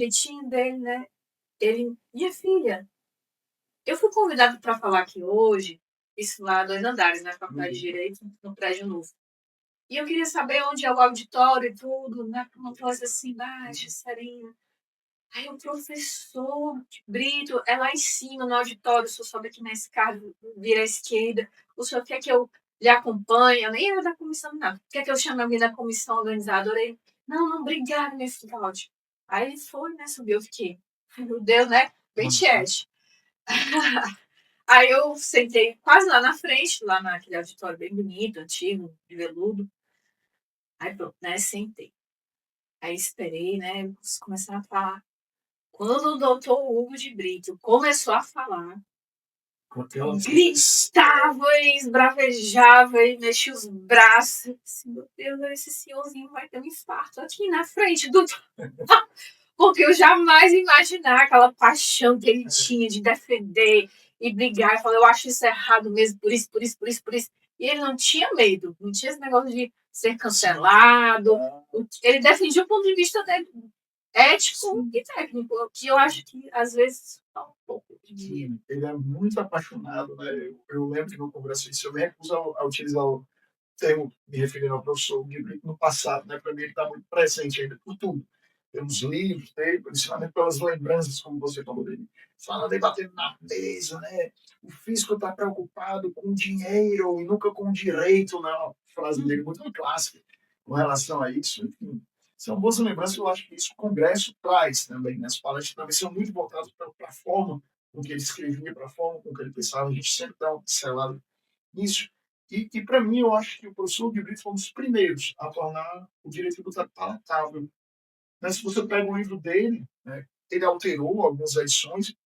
jeitinho dele, né? Ele, minha filha, eu fui convidada para falar aqui hoje, isso lá 2 andares, na Faculdade de Direito, no prédio novo. E eu queria saber onde é o auditório e tudo, né? Uma voz assim, baixa, serena. Aí o professor Brito é lá em cima no auditório, o senhor sobe aqui na escada, vira à esquerda. O senhor quer que eu lhe acompanhe? Eu nem era da comissão, não. Quer que eu chame alguém da comissão organizadora? Ele, não, não, obrigado, minha filha, ótimo. Aí ele foi, né, subiu, eu fiquei, ai, meu Deus, né, bem tiete. Aí eu sentei quase lá na frente, lá naquele auditório bem bonito, antigo, de veludo. Aí pronto, né, sentei. Aí esperei, né, eles começaram a falar. Quando o doutor Hugo de Brito começou a falar, gritava e esbravejava e mexia os braços. Assim, meu Deus, esse senhorzinho vai ter um infarto aqui na frente do. Porque eu jamais ia imaginar aquela paixão que ele tinha de defender e brigar. Eu falei, eu acho isso errado mesmo, por isso, por isso, por isso, por isso. E ele não tinha medo, não tinha esse negócio de ser cancelado. Ele defendia o ponto de vista dele, ético e técnico, que eu acho que às vezes falta um pouco de. Sim, ele é muito apaixonado, né? Eu lembro que no congresso isso eu me recuso a utilizar o termo me referindo ao professor Guilherme no passado, né? Para mim ele está muito presente ainda por tudo. Pelos livros dele, principalmente pelas lembranças, como você falou dele. Fala debatendo na mesa, né? O físico está preocupado com dinheiro e nunca com direito, né? Uma frase dele muito clássica com relação a isso. Enfim, são boas lembranças. Eu acho que isso o Congresso traz também. Né? As palestras também são muito voltadas para a forma com que ele escrevia, para a forma com que ele pensava. A gente sempre dá uma pincelada nisso. E para mim, eu acho que o professor de Brito foi um dos primeiros a tornar o direito tributário palatável. Mas se você pega o livro dele, né, ele alterou algumas edições,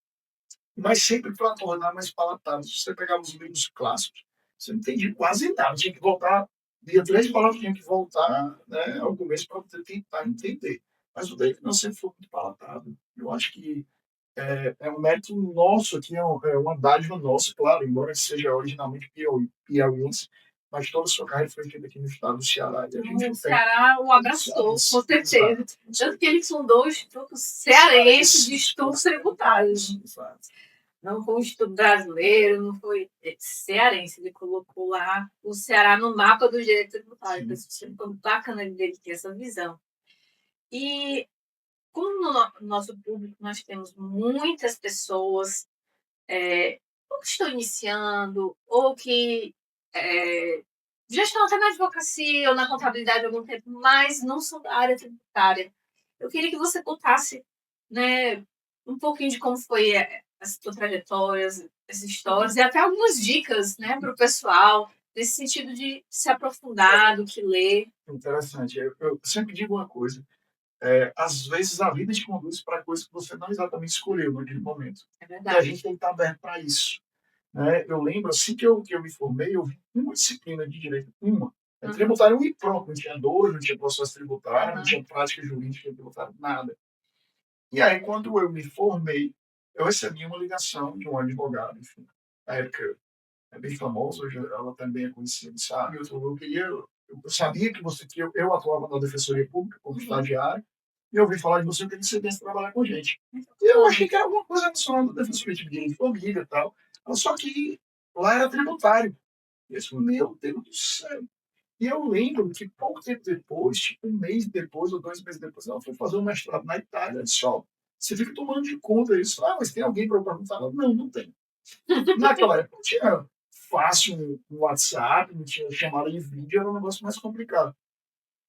mas sempre para tornar mais palatável. Se você pegar os livros clássicos, você não entendi quase nada. Tinha que voltar, via 3 palavras, tinha que voltar, né, ao começo para você tentar entender. Mas o dele não sempre foi muito palatável. Eu acho que é um mérito nosso aqui, é uma dádiva nossa, claro, embora seja originalmente piauiense, mas toda a sua carreira foi feita aqui no estado do Ceará. E a gente O Ceará o abraçou, com certeza. Exato. Tanto que ele fundou o Instituto Cearense de Estudos Tributários. Exato. Não foi um estudo brasileiro, não foi cearense. Ele colocou lá o Ceará no mapa do direito tributário. Foi bacana dele ter essa visão. E como no nosso público nós temos muitas pessoas ou que estão iniciando, ou que já estão até na advocacia ou na contabilidade há algum tempo, mas não são da área tributária. Eu queria que você contasse, né, um pouquinho de como foi a sua trajetória, as histórias, e até algumas dicas, né, para o pessoal, nesse sentido de se aprofundar, do que ler. Interessante. Eu sempre digo uma coisa. Às vezes a vida te conduz para coisas que você não exatamente escolheu naquele momento. É E a verdade. gente tem que estar aberto para isso. Né? Eu lembro, assim que eu me formei, eu vi uma disciplina de direito, uma. Tributário e pronto, não tinha dor, não tinha processo tributário, não tinha prática jurídica tributária, nada. E aí, quando eu me formei, eu recebi uma ligação de um advogado, enfim, na época é bem famoso, hoje ela também é conhecida, sabe? Eu sabia que eu atuava na Defensoria Pública como estagiário, e eu ouvi falar de você que você pensa trabalhar com gente. E eu achei que era alguma coisa adicional da Defensoria de Direito de Família e tal. Só que lá era tributário. E eu disse, meu Deus do céu. E eu lembro que pouco tempo depois, tipo 1 mês depois ou 2 meses depois, ela foi fazer um mestrado na Itália. Eu disse, ó, você fica tomando de conta isso. Ah, mas tem alguém para perguntar? Não, não tem. Naquela época não tinha fácil um WhatsApp, não tinha chamada de vídeo, era um negócio mais complicado.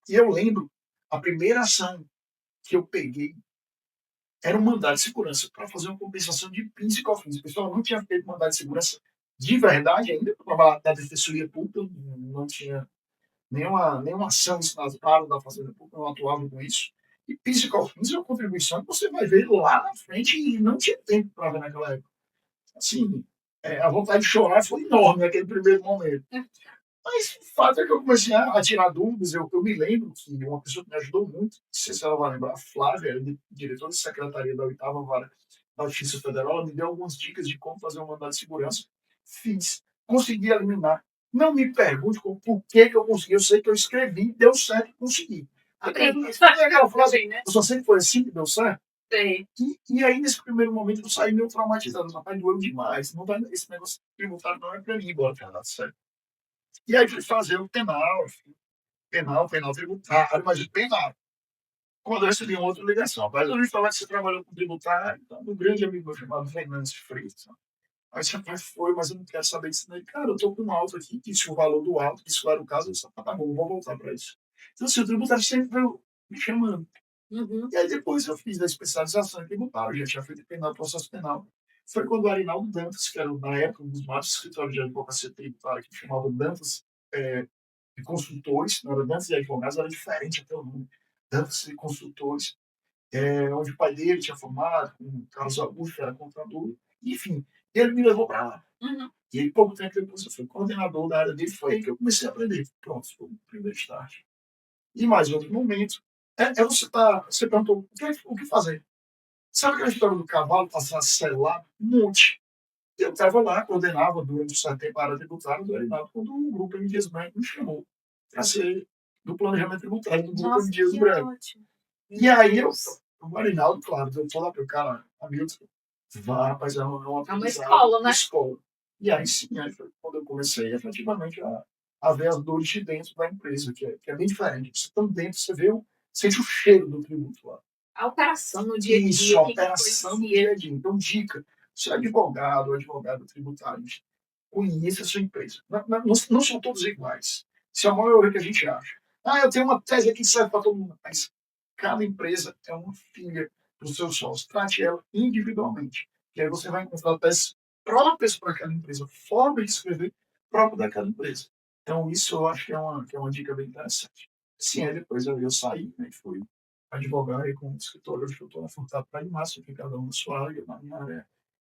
E eu lembro, a primeira ação que eu peguei era um mandado de segurança para fazer uma compensação de PIS e COFINS. O pessoal não tinha feito mandado de segurança de verdade ainda, eu trabalhava na Defensoria Pública, não tinha nenhuma ação ensinada da Fazenda Pública, não atuava com isso. E PIS e COFINS é uma contribuição que você vai ver lá na frente e não tinha tempo para ver naquela época. Assim, a vontade de chorar foi enorme naquele primeiro momento. Mas o fato é que eu comecei a tirar dúvidas. Eu me lembro que uma pessoa que me ajudou muito, não sei se ela vai lembrar, a Flávia, diretora de secretaria da 8ª Vara da Justiça Federal, ela me deu algumas dicas de como fazer um mandado de segurança. Fiz, consegui eliminar. Não me pergunte por que eu consegui. Eu sei que eu escrevi, deu certo, consegui. Sabe aquela frase, eu só sei que foi assim que deu certo? Sei. E aí, nesse primeiro momento, eu saí meio traumatizado. Rapaz, doeu demais. Não vai, esse negócio tributário não é pra mim, bora, cara, sério. E aí fui fazer o penal tributário, mas o penal. Quando eu recebi uma outra ligação, mas eu ouvi falar que você trabalhou com tributário, então, um grande amigo meu chamado Venâncio Freitas. Aí esse rapaz foi, mas eu não quero saber disso. Daí, cara, eu tô com um auto aqui, que isso o valor do auto, que isso era o caso, eu disse, tá bom, vou voltar para isso. Então, assim, o tributário sempre veio me chamando. Uhum. E aí depois eu fiz a especialização em tributário, já tinha feito penal, processo penal. Foi quando o Arinaldo Dantas, que era, na época, um dos maiores escritórios de advocacia tributária, que chamava Dantas de Consultores, não era Dantas de Advogados, era diferente até o nome, Dantas de Consultores, onde o pai dele tinha formado, com o Carlos Augusto, que era contador, enfim, ele me levou para lá. Uhum. E aí, pouco tempo depois, eu fui coordenador da área dele, foi aí que eu comecei a aprender. Pronto, foi o primeiro start. E mais outro momento, você perguntou o que fazer. Sabe aquela história do cavalo passar selado? Um monte. Eu estava lá, coordenava durante o certo tempo a área tributária do Arinaldo, quando o grupo M. Dias Branco me chamou para ser do planejamento tributário do grupo M. Nossa, Dias que Branco. ótimo. E aí, o Arinaldo, claro, deu toda para o cara, Hamilton, vá, rapaz, é um É uma aprendizado, escola, né? escola. E aí sim, aí foi quando eu comecei efetivamente a ver as dores de dentro da empresa, que é bem diferente. Você está dentro, você vê, sente o cheiro do tributo lá. A operação no dia a Isso, dia, a o que operação do dia influencia. a dia. Então, dica: se é advogado tributário, conheça a sua empresa. Não são todos iguais. Isso é a maioria que a gente acha. Ah, eu tenho uma tese aqui que serve para todo mundo. Mas cada empresa é uma filha do seu sócio. Trate ela individualmente. E aí você vai encontrar teses próprias para aquela empresa, forma de escrever própria daquela empresa. Então, isso eu acho que é uma dica bem interessante. Sim, aí depois eu saí, né, fui advogar aí com o escritório, hoje eu estou na Furtado para Massa, que cada um na sua área, na minha área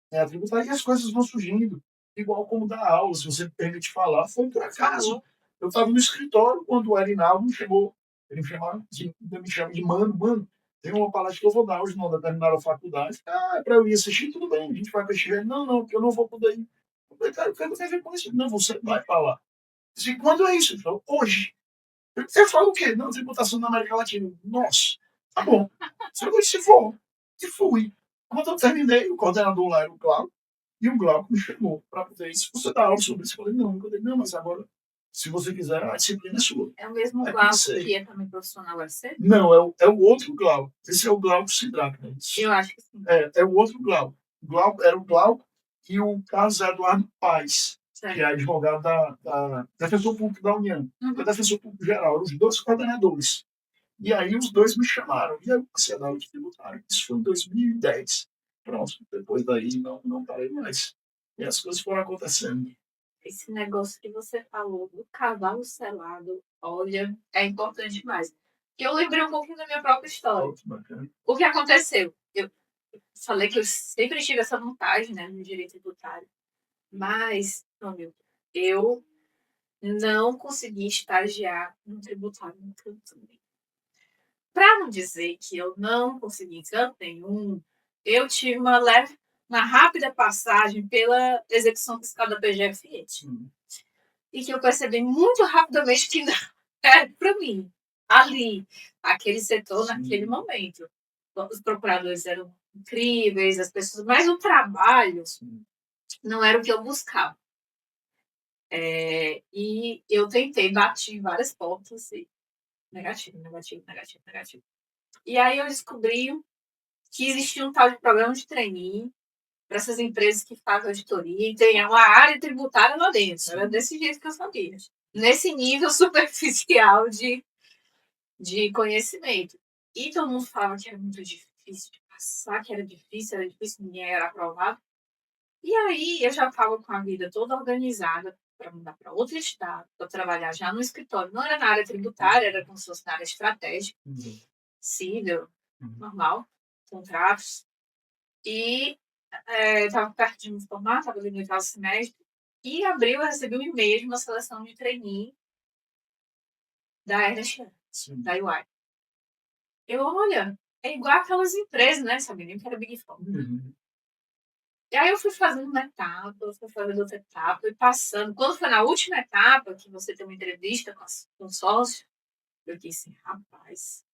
é a tributária, e as coisas vão surgindo, igual como dar aula, se você me permite falar, foi por acaso. Eu estava no escritório quando o Arinaldo me chamou, ele me chama de mano, tem uma palestra que eu vou dar hoje, não terminaram a faculdade. Ah, para eu ir assistir, tudo bem, a gente vai assistir. Não, porque eu não vou poder ir. Eu falei, cara, o que tem a ver com isso? Não, você vai para lá. Eu disse, quando é isso? Ele falou, hoje. Você fala o quê? Não, tributação na América Latina. Nossa, tá bom. Só que se for, e fui. Quando eu terminei, o coordenador lá era o Glauco, e o Glauco me chamou para poder isso. Você dá aula sobre isso? Eu falei, não, eu falei, não, mas agora, se você quiser, a disciplina é sua. É o mesmo Aí Glauco comecei. que é também profissional UFC? Não, é o outro Glauco. Esse é o Glauco Sidraque, né? Eu acho que sim. É o outro Glauco. Era o Glauco e o Carlos Eduardo Paes, que é advogado da Defensor Público da União, da Defensor Público Geral, os dois coordenadores. E aí os dois me chamaram. E aí eu comecei a dar aula de tributário. Isso foi em 2010. Pronto, depois daí não parei mais. E as coisas foram acontecendo. Esse negócio que você falou do cavalo selado, olha, é importante demais. Eu lembrei um pouquinho da minha própria história. O que aconteceu? Eu falei que eu sempre tive essa vontade, né, no direito tributário. Mas, meu, eu não consegui estagiar no tributário no canto nenhum. Para não dizer que eu não consegui em canto nenhum, eu tive uma rápida passagem pela execução fiscal da PGF e que eu percebi muito rapidamente que não era para mim. Ali, aquele setor, naquele momento. Os procuradores eram incríveis, as pessoas, mas o trabalho não era o que eu buscava. E eu tentei, bati em várias portas e negativo. E aí eu descobri que existia um tal de programa de trainee para essas empresas que fazem auditoria e tem uma área tributária lá dentro. Era desse jeito que eu sabia. Nesse nível superficial de conhecimento. E todo mundo falava que era muito difícil de passar, que era difícil, ninguém era aprovado. E aí eu já estava com a vida toda organizada para mudar para outro estado, para trabalhar já no escritório. Não era na área tributária, era como se fosse na área estratégica, civil, normal, contratos. E estava perto de me formar, estava ali no oitavo semestre. E em abril eu recebi um e-mail de uma seleção de trainee da Ernst Young, da UI. Eu, olha, é igual aquelas empresas, né? Sabia nem que era Big Four. E aí eu fui fazendo uma etapa, fui fazendo outra etapa, e passando. Quando foi na última etapa, que você tem uma entrevista com o sócio, eu disse, rapaz,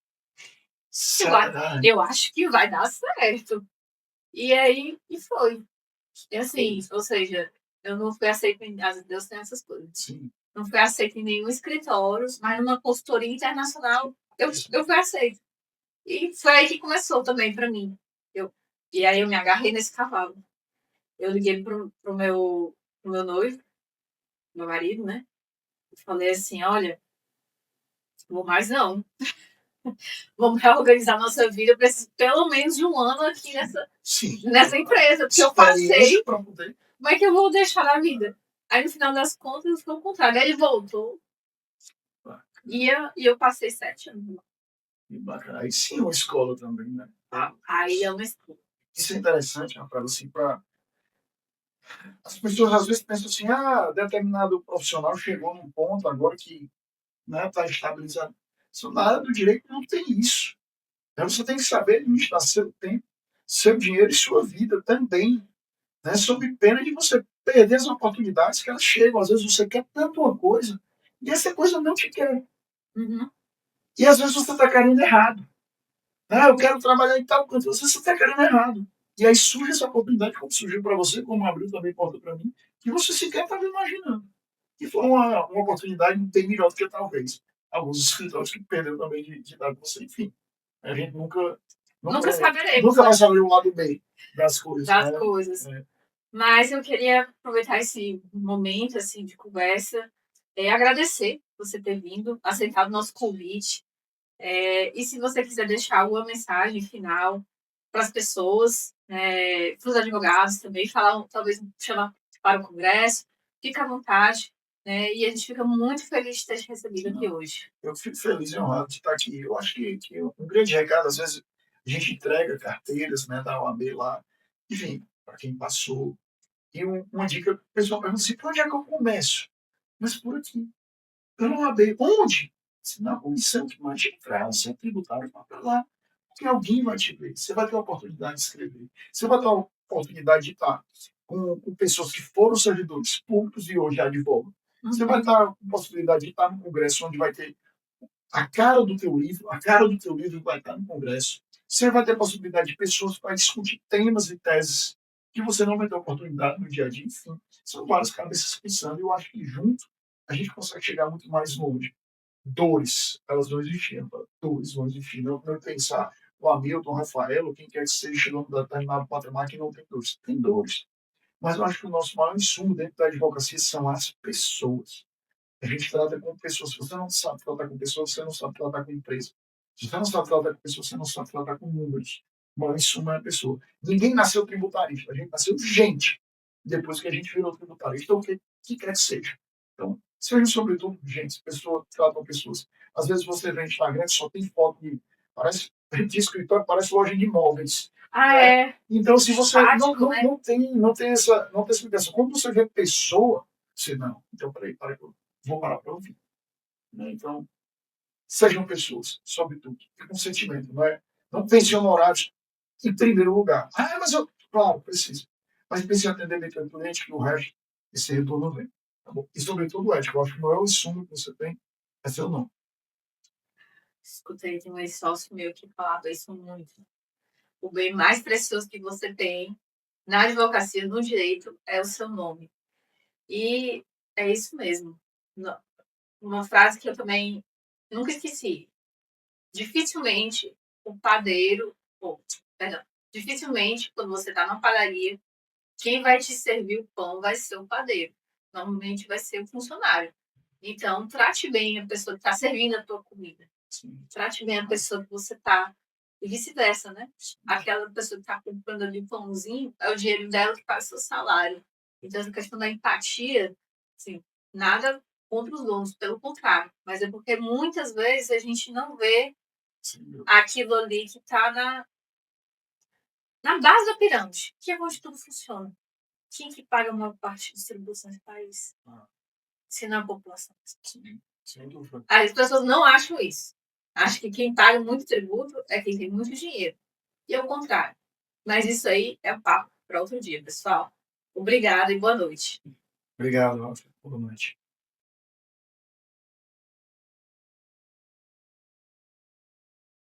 Será? Eu acho que vai dar certo. E aí, e foi. E assim, ou seja, eu não fui aceita em. Deus tem essas coisas. Sim. Não fui aceita em nenhum escritório, mas numa consultoria internacional eu fui aceita. E foi aí que começou também para mim. E aí eu me agarrei nesse cavalo. Eu liguei pro meu noivo, meu marido, né? E falei assim: olha, vou mais não. Vamos reorganizar nossa vida. Eu preciso pelo menos de um ano aqui nessa empresa, porque eu passei. Como é que eu vou deixar na vida? Aí no final das contas foi o contrário. Aí ele voltou. E eu passei 7 anos. Que bacana. Aí sim é uma escola também, né? Aí é uma escola. Isso é interessante, Rafael, assim, para as pessoas às vezes pensam assim, determinado profissional chegou num ponto agora que está estabilizado. Na área do direito não tem isso. Então, você tem que saber administrar seu tempo, seu dinheiro e sua vida também, né? Sob pena de você perder as oportunidades que elas chegam. Às vezes você quer tanto uma coisa e essa coisa não te quer. Uhum. E às vezes você está querendo errado. Eu quero trabalhar em tal coisa. Você está querendo errado. E aí surge essa oportunidade, como surgiu para você, como abriu também porta para mim, que você sequer estava imaginando. E foi uma oportunidade bem melhor do que talvez alguns escritores que perderam também de dar com você. Enfim, a gente nunca saberemos. Nunca vai saber o lado B das coisas. Das coisas. Mas eu queria aproveitar esse momento assim, de conversa, agradecer você ter vindo, aceitado o nosso convite. E se você quiser deixar alguma mensagem final para as pessoas, para os advogados também, falar, talvez chamar para o Congresso, fica à vontade. E a gente fica muito feliz de ter te recebido aqui hoje. Eu fico feliz e honrado de estar aqui. Eu acho que um grande recado, às vezes, a gente entrega carteiras, né, da OAB lá, enfim, para quem passou. E uma dica, o pessoal pergunta assim, por onde é que eu começo? Mas por aqui. Pela OAB. Onde? Na comissão que mais te entrar, no centro tributário, vai para lá. Porque alguém vai te ver. Você vai ter a oportunidade de escrever. Você vai ter a oportunidade de estar com pessoas que foram servidores públicos e hoje advogam. Você vai ter a possibilidade de estar no Congresso, onde vai ter a cara do teu livro, vai estar no Congresso. Você vai ter a possibilidade de pessoas para discutir temas e teses que você não vai ter oportunidade no dia a dia. Enfim, são várias cabeças pensando e eu acho que junto a gente consegue chegar muito mais longe. Dores, elas vão existir, dores vão existir. Não pensar o Hamilton, o Rafael, ou quem quer que seja, chegando a determinado patamar que não tem dores. Tem dores. Mas eu acho que o nosso maior insumo dentro da advocacia são as pessoas. A gente trata com pessoas. Se você não sabe tratar com pessoas, você não sabe tratar com empresa. Se você não sabe tratar com pessoas, você não sabe tratar com números. Mas em suma é a pessoa. Ninguém nasceu tributarista. A gente nasceu gente. Depois que a gente virou tributarista, ou o que quer que seja. Então, sejam sobretudo gente. Pessoas tratam pessoas. Às vezes você vê no Instagram que só tem foto parece de escritório, parece loja de imóveis. Então, se você não tem essa explicação, quando você vê pessoa, você não. Então, peraí, vou parar para ouvir. Então, sejam pessoas, sobretudo, e com sentimento. Não pense em honorários em primeiro lugar. Mas claro, preciso. Mas pense em atender bem o cliente, que o resto, esse retorno vem. Tá bom? E sobretudo ético. Eu acho que o maior insumo que você tem é seu nome. Escutei de um ex-sócio meu que falava isso muito. O bem mais precioso que você tem na advocacia, no direito, é o seu nome. E é isso mesmo. Uma frase que eu também nunca esqueci. Dificilmente o padeiro, dificilmente quando você está na padaria, quem vai te servir o pão vai ser o padeiro. Normalmente vai ser o funcionário. Então, trate bem a pessoa que está servindo a tua comida. Trate bem a pessoa que você está. E vice-versa, né? Aquela pessoa que está comprando ali o pãozinho, é o dinheiro dela que paga o seu salário. Então, essa questão da empatia, assim, nada contra os donos, pelo contrário. Mas é porque muitas vezes a gente não vê aquilo ali que está na base da pirâmide, que é onde tudo funciona. Quem que paga a maior parte de distribuição do país? Se não a população. As pessoas não acham isso. Acham que quem paga muito tributo é quem tem muito dinheiro. E é o contrário. Mas isso aí é papo para outro dia, pessoal. Obrigada e boa noite. Obrigado, Rafa. Boa noite.